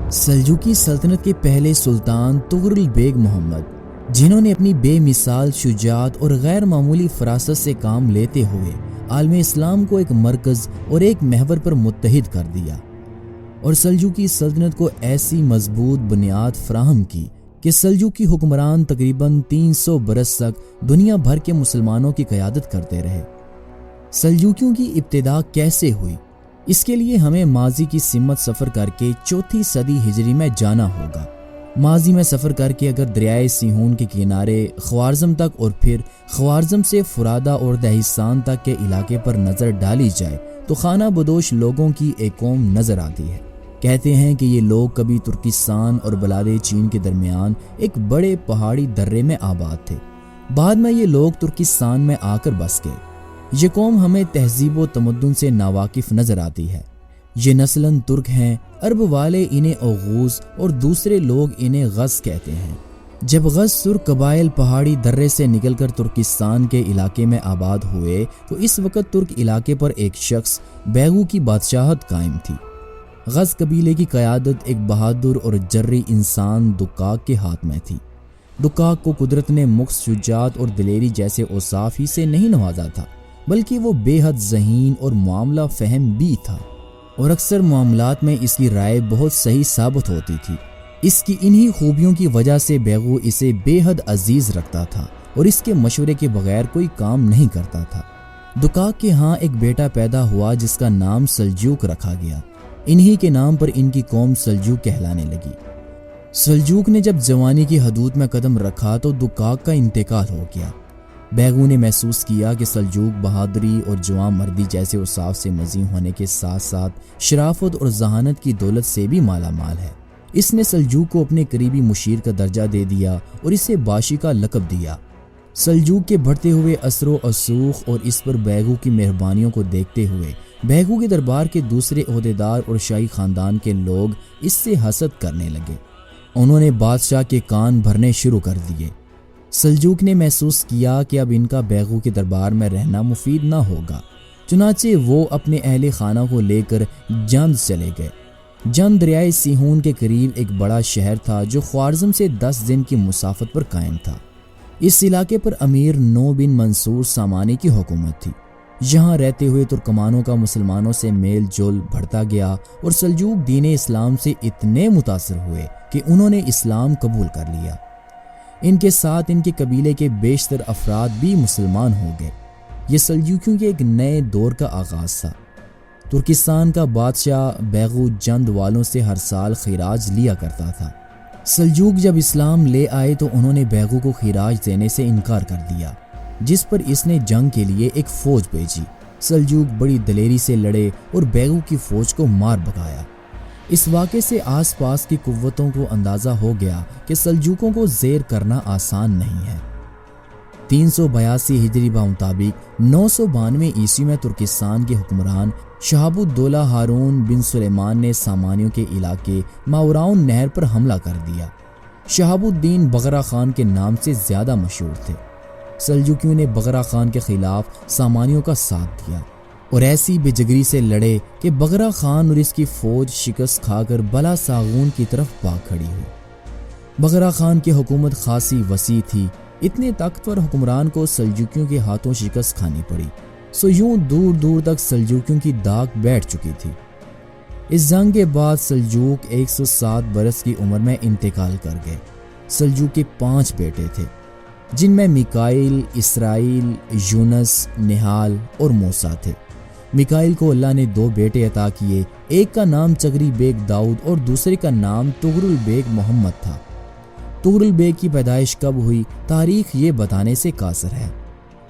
سلجوقی سلطنت کے پہلے سلطان طغرل بیگ محمد، جنہوں نے اپنی بے مثال شجاعت اور غیر معمولی فراست سے کام لیتے ہوئے عالم اسلام کو ایک مرکز اور ایک محور پر متحد کر دیا اور سلجوقی سلطنت کو ایسی مضبوط بنیاد فراہم کی کہ سلجوقی حکمران تقریباً 300 برس تک دنیا بھر کے مسلمانوں کی قیادت کرتے رہے۔ سلجوقیوں کی ابتدا کیسے ہوئی، اس کے لیے ہمیں ماضی کی سمت سفر کر کے 4 صدی ہجری میں جانا ہوگا۔ ماضی میں سفر کر کے اگر دریائے سیہون کے کنارے خوارزم تک اور پھر خوارزم سے فرادہ اور دہستان تک کے علاقے پر نظر ڈالی جائے تو خانہ بدوش لوگوں کی ایک قوم نظر آتی ہے۔ کہتے ہیں کہ یہ لوگ کبھی ترکستان اور بلاد چین کے درمیان ایک بڑے پہاڑی درے میں آباد تھے، بعد میں یہ لوگ ترکستان میں آ کر بس گئے۔ یہ قوم ہمیں تہذیب و تمدن سے ناواقف نظر آتی ہے۔ یہ نسلاً ترک ہیں، عرب والے انہیں اوغوز اور دوسرے لوگ انہیں غز کہتے ہیں۔ جب غز ترک قبائل پہاڑی درے سے نکل کر ترکستان کے علاقے میں آباد ہوئے تو اس وقت ترک علاقے پر ایک شخص بیغو کی بادشاہت قائم تھی۔ غز قبیلے کی قیادت ایک بہادر اور جری انسان دکاک کے ہاتھ میں تھی۔ دکاک کو قدرت نے مخص شجاعت اور دلیری جیسے اوصاف ہی سے نہیں نوازا تھا، بلکہ وہ بے حد ذہین اور معاملہ فہم بھی تھا، اور اکثر معاملات میں اس کی رائے بہت صحیح ثابت ہوتی تھی۔ اس کی انہی خوبیوں کی وجہ سے بیغو اسے بے حد عزیز رکھتا تھا اور اس کے مشورے کے بغیر کوئی کام نہیں کرتا تھا۔ دکاک کے ہاں ایک بیٹا پیدا ہوا جس کا نام سلجوق رکھا گیا۔ انہی کے نام پر ان کی قوم سلجوق کہلانے لگی۔ سلجوق نے جب جوانی کی حدود میں قدم رکھا تو دکاک کا انتقال ہو گیا۔ بیغو نے محسوس کیا کہ سلجوق بہادری اور جوان مردی جیسے اوصاف سے مزین ہونے کے ساتھ ساتھ شرافت اور ذہانت کی دولت سے بھی مالا مال ہے۔ اس نے سلجوق کو اپنے قریبی مشیر کا درجہ دے دیا اور اسے باشی کا لقب دیا۔ سلجوق کے بڑھتے ہوئے اثر و رسوخ اور اس پر بیغو کی مہربانیوں کو دیکھتے ہوئے بیغو کے دربار کے دوسرے عہدیدار اور شاہی خاندان کے لوگ اس سے حسد کرنے لگے۔ انہوں نے بادشاہ کے کان بھرنے شروع کر دیے۔ سلجوق نے محسوس کیا کہ اب ان کا بیغو کے دربار میں رہنا مفید نہ ہوگا، چنانچہ وہ اپنے اہل خانہ کو لے کر جند چلے گئے۔ جند دریائے سیہون کے قریب ایک بڑا شہر تھا جو خوارزم سے 10 دن کی مسافت پر قائم تھا۔ اس علاقے پر امیر نو بن منصور سامانی کی حکومت تھی۔ یہاں رہتے ہوئے ترکمانوں کا مسلمانوں سے میل جول بڑھتا گیا اور سلجوق دین اسلام سے اتنے متاثر ہوئے کہ انہوں نے اسلام قبول کر لیا۔ ان کے ساتھ ان کے قبیلے کے بیشتر افراد بھی مسلمان ہو گئے۔ یہ سلجوقیوں کے ایک نئے دور کا آغاز تھا۔ ترکستان کا بادشاہ بیغو جند والوں سے ہر سال خراج لیا کرتا تھا۔ سلجوق جب اسلام لے آئے تو انہوں نے بیغو کو خراج دینے سے انکار کر دیا، جس پر اس نے جنگ کے لیے ایک فوج بھیجی۔ سلجوق بڑی دلیری سے لڑے اور بیغو کی فوج کو مار بھگایا۔ اس واقعے سے آس پاس کی قوتوں کو اندازہ ہو گیا کہ سلجوقوں کو زیر کرنا آسان نہیں ہے۔ 382 ہجری بمطابق 992 عیسوی میں ترکستان کے حکمران شہاب الدولہ ہارون بن سلیمان نے سامانیوں کے علاقے ماوراؤن نہر پر حملہ کر دیا۔ شہاب الدین بغرا خان کے نام سے زیادہ مشہور تھے۔ سلجوقیوں نے بغرا خان کے خلاف سامانیوں کا ساتھ دیا اور ایسی بے جگری سے لڑے کہ بغرا خان اور اس کی فوج شکست کھا کر بلا ساغون کی طرف بھاگ کھڑی ہوئی۔ بغرا خان کی حکومت خاصی وسیع تھی، اتنے طاقتور حکمران کو سلجوقیوں کے ہاتھوں شکست کھانی پڑی، سو یوں دور دور تک سلجوقیوں کی داغ بیٹھ چکی تھی۔ اس جنگ کے بعد سلجوق 107 برس کی عمر میں انتقال کر گئے۔ سلجوق کے 5 بیٹے تھے، جن میں میکائیل، اسرائیل، یونس، نہال اور موسیٰ تھے۔ میکائیل کو اللہ نے 2 بیٹے عطا کیے، ایک کا نام چغری بیگ داؤد اور دوسرے کا نام طغرل بیگ محمد تھا۔ طغرل بیگ کی پیدائش کب ہوئی تاریخ یہ بتانے سے قاصر ہے،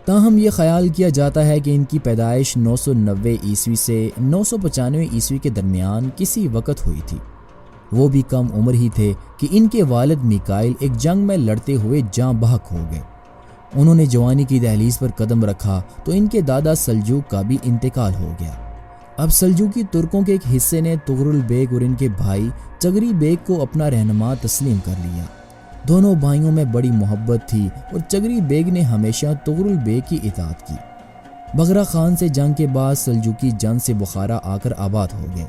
تاہم یہ خیال کیا جاتا ہے کہ ان کی پیدائش 990 عیسوی سے 995 عیسوی کے درمیان کسی وقت ہوئی تھی۔ وہ بھی کم عمر ہی تھے کہ ان کے والد میکائیل ایک جنگ میں لڑتے ہوئے جاں بحق ہو گئے۔ انہوں نے جوانی کی دہلیز پر قدم رکھا تو ان کے دادا سلجوق کا بھی انتقال ہو گیا۔ اب سلجوقی ترکوں کے ایک حصے نے طغرل بیگ اور ان کے بھائی چغری بیگ کو اپنا رہنما تسلیم کر لیا۔ دونوں بھائیوں میں بڑی محبت تھی اور چغری بیگ نے ہمیشہ طغرل بیگ کی اطاعت کی۔ بغرا خان سے جنگ کے بعد سلجوقی جند سے بخارا آ کر آباد ہو گئے۔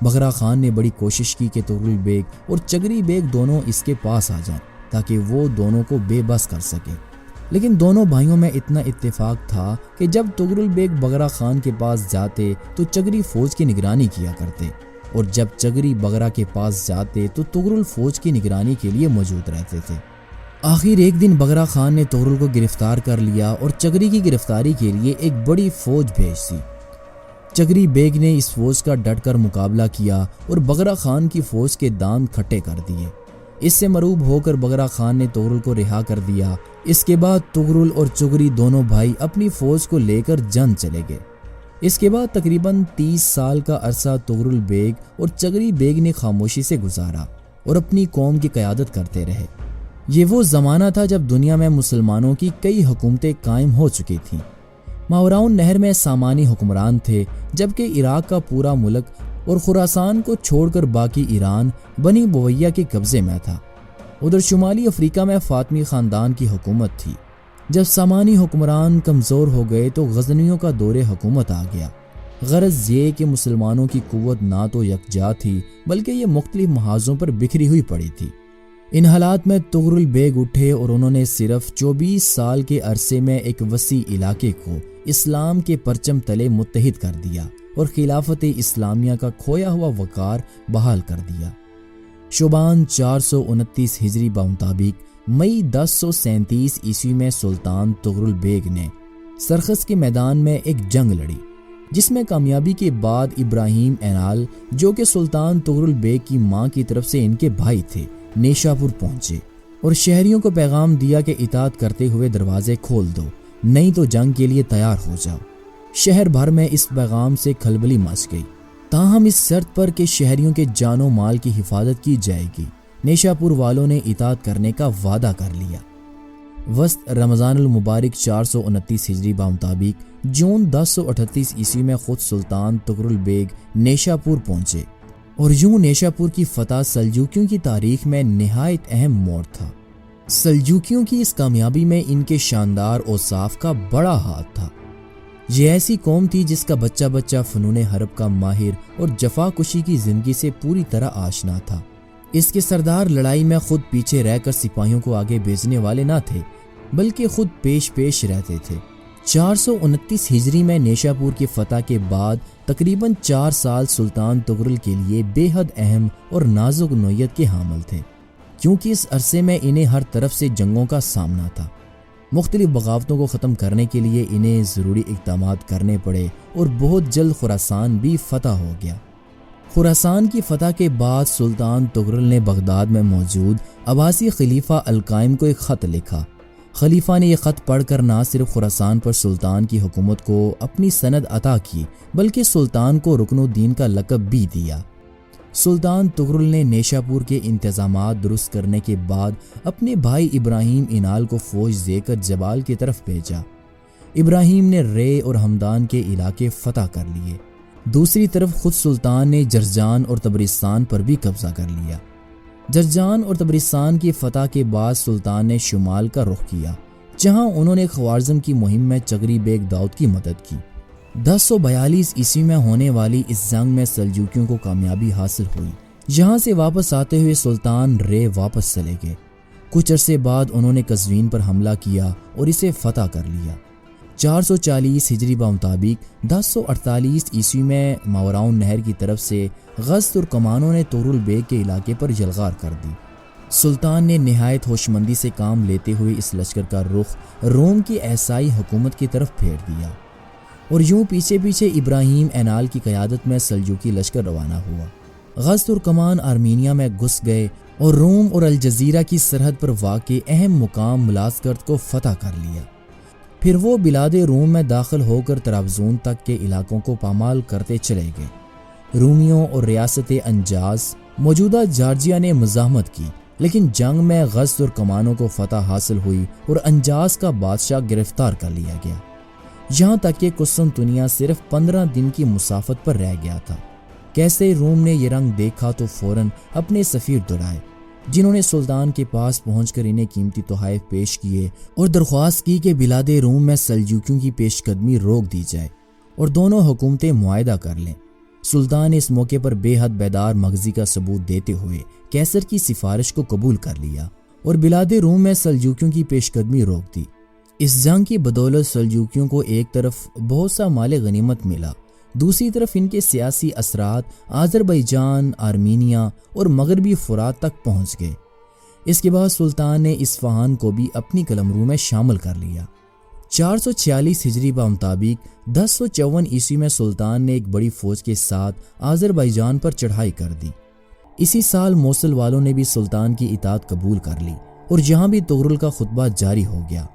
بغرا خان نے بڑی کوشش کی کہ تغرل بیگ اور چگری بیگ دونوں اس کے پاس آ جائیں تاکہ وہ دونوں کو بے بس کر سکے، لیکن دونوں بھائیوں میں اتنا اتفاق تھا کہ جب تغرل بیگ بغرا خان کے پاس جاتے تو چگری فوج کی نگرانی کیا کرتے، اور جب چگری بغرا کے پاس جاتے تو تغرل فوج کی نگرانی کے لیے موجود رہتے تھے۔ آخر ایک دن بغرا خان نے تغرل کو گرفتار کر لیا اور چگری کی گرفتاری کے لیے ایک بڑی فوج بھیج دی۔ چگری بیگ نے اس فوج کا ڈٹ کر مقابلہ کیا اور بغرا خان کی فوج کے دانت کھٹے کر دیے۔ اس سے مرعوب ہو کر بغرا خان نے تغرل کو رہا کر دیا۔ اس کے بعد تغرل اور چگری دونوں بھائی اپنی فوج کو لے کر جنگ چلے گئے۔ اس کے بعد تقریباً 30 سال کا عرصہ تغرل بیگ اور چگری بیگ نے خاموشی سے گزارا اور اپنی قوم کی قیادت کرتے رہے۔ یہ وہ زمانہ تھا جب دنیا میں مسلمانوں کی کئی حکومتیں قائم ہو چکی تھیں۔ ماوراءن نہر میں سامانی حکمران تھے، جبکہ عراق کا پورا ملک اور خراسان کو چھوڑ کر باقی ایران بنی بویہ کے قبضے میں تھا۔ ادھر شمالی افریقہ میں فاطمی خاندان کی حکومت تھی۔ جب سامانی حکمران کمزور ہو گئے تو غزنویوں کا دور حکومت آ گیا۔ غرض یہ کہ مسلمانوں کی قوت نہ تو یکجا تھی بلکہ یہ مختلف محاذوں پر بکھری ہوئی پڑی تھی۔ ان حالات میں تغرل بیگ اٹھے اور انہوں نے صرف 24 سال کے عرصے میں ایک وسیع علاقے کو اسلام کے پرچم تلے متحد کر دیا اور خلافت اسلامیہ کا کھویا ہوا وقار بحال کر دیا۔ شعبان 429 ہجری بمطابق مئی 1037 عیسوی میں سلطان تغرل بیگ نے سرخس کے میدان میں ایک جنگ لڑی، جس میں کامیابی کے بعد ابراہیم اینال جو کہ سلطان تغرل بیگ کی ماں کی طرف سے ان کے بھائی تھے نیشاپور پہنچے اور شہریوں کو پیغام دیا کہ اطاعت کرتے ہوئے دروازے کھول دو، نہیں تو جنگ کے لیے تیار ہو جاؤ۔ شہر بھر میں اس پیغام سے کھلبلی مچ گئی، تاہم اس شرط پر کہ شہریوں کے جان و مال کی حفاظت کی جائے گی۔ نیشاپور والوں نے اطاعت کرنے کا وعدہ کر لیا۔ وسط رمضان المبارک 429 ہجری بمطابق جون 1038 عیسوی میں خود سلطان تغرل بیگ نیشاپور پہنچے، اور یوں نیشاپور کی فتح سلجوکیوں کی تاریخ میں نہایت اہم موڑ تھا۔ سلجوکیوں کی اس کامیابی میں ان کے شاندار اوصاف کا بڑا ہاتھ تھا۔ یہ ایسی قوم تھی جس کا بچہ بچہ فنون حرب کا ماہر اور جفا کشی کی زندگی سے پوری طرح آشنا تھا۔ اس کے سردار لڑائی میں خود پیچھے رہ کر سپاہیوں کو آگے بھیجنے والے نہ تھے بلکہ خود پیش رہتے تھے۔ 429 ہجری میں نیشاپور کی فتح کے بعد تقریباً 4 سال سلطان تغرل کے لیے بے حد اہم اور نازک نوعیت کے حامل تھے، کیونکہ اس عرصے میں انہیں ہر طرف سے جنگوں کا سامنا تھا۔ مختلف بغاوتوں کو ختم کرنے کے لیے انہیں ضروری اقدامات کرنے پڑے اور بہت جلد خراسان بھی فتح ہو گیا۔ خراسان کی فتح کے بعد سلطان تغرل نے بغداد میں موجود عباسی خلیفہ القائم کو ایک خط لکھا۔ خلیفہ نے یہ خط پڑھ کر نہ صرف خراسان پر سلطان کی حکومت کو اپنی سند عطا کی بلکہ سلطان کو رکن الدین کا لقب بھی دیا۔ سلطان تغرل نے نیشاپور کے انتظامات درست کرنے کے بعد اپنے بھائی ابراہیم اینال کو فوج دے کر جبال کی طرف بھیجا۔ ابراہیم نے رے اور ہمدان کے علاقے فتح کر لیے۔ دوسری طرف خود سلطان نے جرجان اور تبرستان پر بھی قبضہ کر لیا۔ جرجان اور تبرستان کی فتح کے بعد سلطان نے شمال کا رخ کیا، جہاں انہوں نے خوارزم کی مہم میں چگری بیگ داؤد کی مدد کی۔ 1042 عیسوی میں ہونے والی اس جنگ میں سلجوکیوں کو کامیابی حاصل ہوئی۔ یہاں سے واپس آتے ہوئے سلطان رے واپس چلے گئے۔ کچھ عرصے بعد انہوں نے قزوین پر حملہ کیا اور اسے فتح کر لیا۔ 440 ہجری بمطابق 1048 عیسوی میں ماوراءن نہر کی طرف سے غز ترکمانوں نے تغرل بیگ کے علاقے پر یلغار کر دی۔ سلطان نے نہایت ہوشمندی سے کام لیتے ہوئے اس لشکر کا رخ روم کی عیسائی حکومت کی طرف پھیر دیا، اور یوں پیچھے پیچھے ابراہیم اینال کی قیادت میں سلجوکی لشکر روانہ ہوا۔ غز ترکمان آرمینیا میں گھس گئے اور روم اور الجزیرہ کی سرحد پر واقع اہم مقام ملازکرت کو فتح کر لیا۔ پھر وہ بلاد روم میں داخل ہو کر طرابزون تک کے علاقوں کو پامال کرتے چلے گئے۔ رومیوں اور ریاست انجاز موجودہ جارجیا نے مزاحمت کی، لیکن جنگ میں غز ترکمانوں کو فتح حاصل ہوئی اور انجاز کا بادشاہ گرفتار کر لیا گیا، یہاں تک کہ قسطنطنیہ صرف 15 دن کی مسافت پر رہ گیا تھا۔ کیسے روم نے یہ رنگ دیکھا تو فوراً اپنے سفیر دوڑائے، جنہوں نے سلطان کے پاس پہنچ کر انہیں قیمتی تحائف پیش کیے اور درخواست کی کہ بلاد روم میں سلجوکیوں کی پیش قدمی روک دی جائے اور دونوں حکومتیں معاہدہ کر لیں۔ سلطان نے اس موقع پر بے حد بیدار مغزی کا ثبوت دیتے ہوئے قیصر کی سفارش کو قبول کر لیا اور بلاد روم میں سلجوکیوں کی پیش قدمی روک دی۔ اس جنگ کی بدولت سلجوکیوں کو ایک طرف بہت سا مال غنیمت ملا، دوسری طرف ان کے سیاسی اثرات آذربائیجان، آرمینیا اور مغربی فرات تک پہنچ گئے۔ اس کے بعد سلطان نے اصفہان کو بھی اپنی قلمرو میں شامل کر لیا۔ 446 ہجری بمطابق 1054 عیسوی میں سلطان نے ایک بڑی فوج کے ساتھ آذربائیجان پر چڑھائی کر دی۔ اسی سال موصل والوں نے بھی سلطان کی اطاعت قبول کر لی اور یہاں بھی طغرل کا خطبہ جاری ہو گیا۔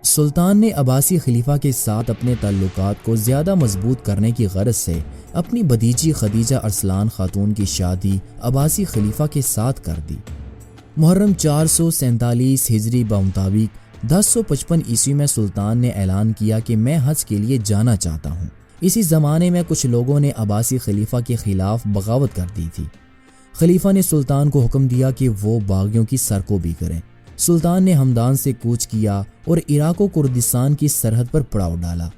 سلطان نے عباسی خلیفہ کے ساتھ اپنے تعلقات کو زیادہ مضبوط کرنے کی غرض سے اپنی بھتیجی خدیجہ ارسلان خاتون کی شادی عباسی خلیفہ کے ساتھ کر دی۔ محرم 447 ہجری بمطابق 1055 عیسوی میں سلطان نے اعلان کیا کہ میں حج کے لیے جانا چاہتا ہوں۔ اسی زمانے میں کچھ لوگوں نے عباسی خلیفہ کے خلاف بغاوت کر دی تھی۔ خلیفہ نے سلطان کو حکم دیا کہ وہ باغیوں کی سرکوبی کریں۔ سلطان نے ہمدان سے کوچ کیا اور عراق و کردستان کی سرحد پر پڑاؤ ڈالا۔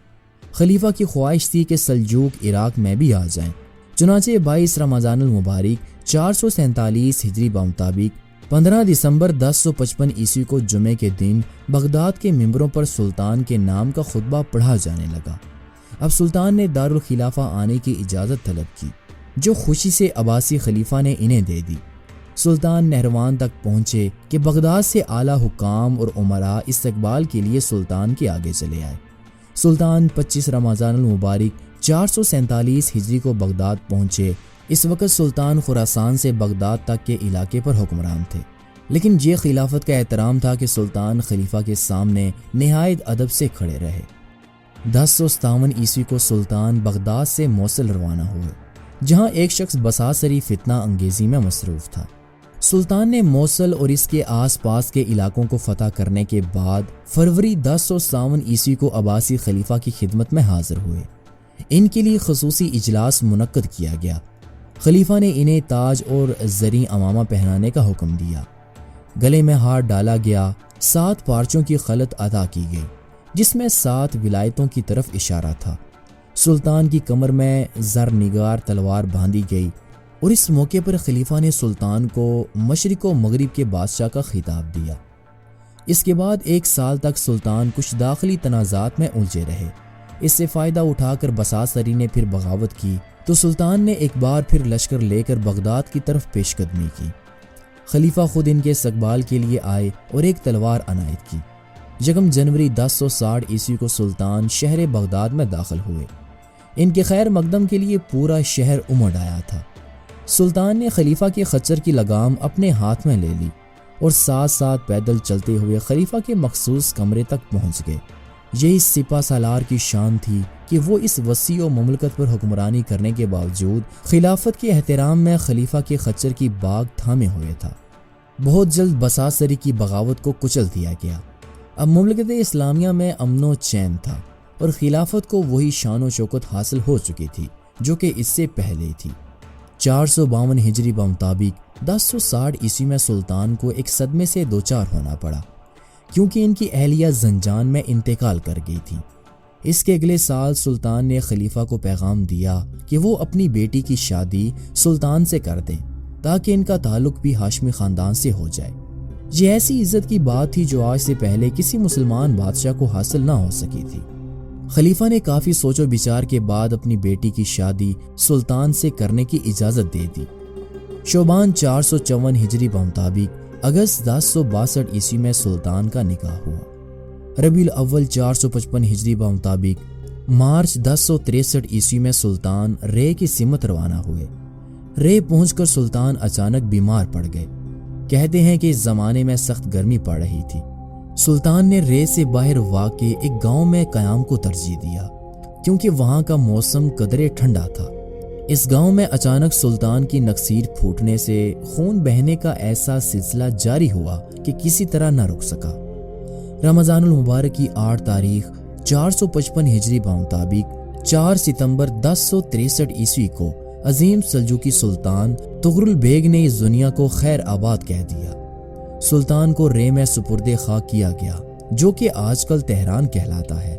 خلیفہ کی خواہش تھی کہ سلجوق عراق میں بھی آ جائیں۔ چنانچہ 22 رمضان المبارک 447 ہجری بمطابق 15 دسمبر 1055 عیسوی کو جمعے کے دن بغداد کے ممبروں پر سلطان کے نام کا خطبہ پڑھا جانے لگا۔ اب سلطان نے دارالخلافہ آنے کی اجازت طلب کی، جو خوشی سے عباسی خلیفہ نے انہیں دے دی۔ سلطان نہروان تک پہنچے کہ بغداد سے اعلیٰ حکام اور امراء استقبال کے لیے سلطان کے آگے چلے آئے۔ سلطان 25 رمضان المبارک 447 ہجری کو بغداد پہنچے۔ اس وقت سلطان خراسان سے بغداد تک کے علاقے پر حکمران تھے، لیکن یہ خلافت کا احترام تھا کہ سلطان خلیفہ کے سامنے نہایت ادب سے کھڑے رہے۔ 1057 عیسوی کو سلطان بغداد سے موصل روانہ ہوئے، جہاں ایک شخص بساسری فتنہ انگیزی میں مصروف تھا۔ سلطان نے موصل اور اس کے آس پاس کے علاقوں کو فتح کرنے کے بعد فروری 1057 عیسوی کو عباسی خلیفہ کی خدمت میں حاضر ہوئے۔ ان کے لیے خصوصی اجلاس منعقد کیا گیا۔ خلیفہ نے انہیں تاج اور زرعی امامہ پہنانے کا حکم دیا۔ گلے میں ہار ڈالا گیا۔ 7 پارچوں کی خلط ادا کی گئی، جس میں 7 ولایتوں کی طرف اشارہ تھا۔ سلطان کی کمر میں زر نگار تلوار باندھی گئی اور اس موقع پر خلیفہ نے سلطان کو مشرق و مغرب کے بادشاہ کا خطاب دیا۔ اس کے بعد 1 سال تک سلطان کچھ داخلی تنازعات میں الجھے رہے۔ اس سے فائدہ اٹھا کر بساسری نے پھر بغاوت کی تو سلطان نے ایک بار پھر لشکر لے کر بغداد کی طرف پیش قدمی کی۔ خلیفہ خود ان کے استقبال کے لیے آئے اور ایک تلوار عنایت کی۔ 1 جنوری 1060 عیسوی کو سلطان شہر بغداد میں داخل ہوئے۔ ان کے خیر مقدم کے لیے پورا شہر امڑ آیا تھا۔ سلطان نے خلیفہ کے خچر کی لگام اپنے ہاتھ میں لے لی اور ساتھ پیدل چلتے ہوئے خلیفہ کے مخصوص کمرے تک پہنچ گئے۔ یہی سپہ سالار کی شان تھی کہ وہ اس وسیع و مملکت پر حکمرانی کرنے کے باوجود خلافت کے احترام میں خلیفہ کے خچر کی باگ تھامے ہوئے تھا۔ بہت جلد بساسری کی بغاوت کو کچل دیا گیا۔ اب مملکت اسلامیہ میں امن و چین تھا اور خلافت کو وہی شان و شوکت حاصل ہو چکی تھی جو کہ اس سے پہلے تھی۔ 452 ہجری بمطابق 1060 عیسوی میں سلطان کو ایک صدمے سے دوچار ہونا پڑا، کیونکہ ان کی اہلیہ زنجان میں انتقال کر گئی تھی۔ اس کے اگلے سال سلطان نے خلیفہ کو پیغام دیا کہ وہ اپنی بیٹی کی شادی سلطان سے کر دیں تاکہ ان کا تعلق بھی ہاشمی خاندان سے ہو جائے۔ یہ ایسی عزت کی بات تھی جو آج سے پہلے کسی مسلمان بادشاہ کو حاصل نہ ہو سکی تھی۔ خلیفہ نے کافی سوچ و بچار کے بعد اپنی بیٹی کی شادی سلطان سے کرنے کی اجازت دے دی۔ شعبان 454 ہجری بمطابق اگست 1062 عیسوی میں سلطان کا نکاح ہوا۔ ربیع الاول 455 ہجری بمطابق مارچ 1063 عیسوی میں سلطان رے کی سمت روانہ ہوئے۔ رے پہنچ کر سلطان اچانک بیمار پڑ گئے۔ کہتے ہیں کہ اس زمانے میں سخت گرمی پڑ رہی تھی۔ سلطان نے رے سے باہر واقع ایک گاؤں میں قیام کو ترجیح دیا کیونکہ وہاں کا موسم قدرے ٹھنڈا تھا۔ اس گاؤں میں اچانک سلطان کی نکسیر پھوٹنے سے خون بہنے کا ایسا سلسلہ جاری ہوا کہ کسی طرح نہ رک سکا۔ رمضان المبارک کی 8 تاریخ 455 ہجری بمطابق 4 ستمبر 1063 عیسوی کو عظیم سلجوقی سلطان طغرل بیگ نے اس دنیا کو خیر آباد کہہ دیا۔ سلطان کو رے میں سپرد خاک کیا گیا، جو کہ آج کل تہران کہلاتا ہے۔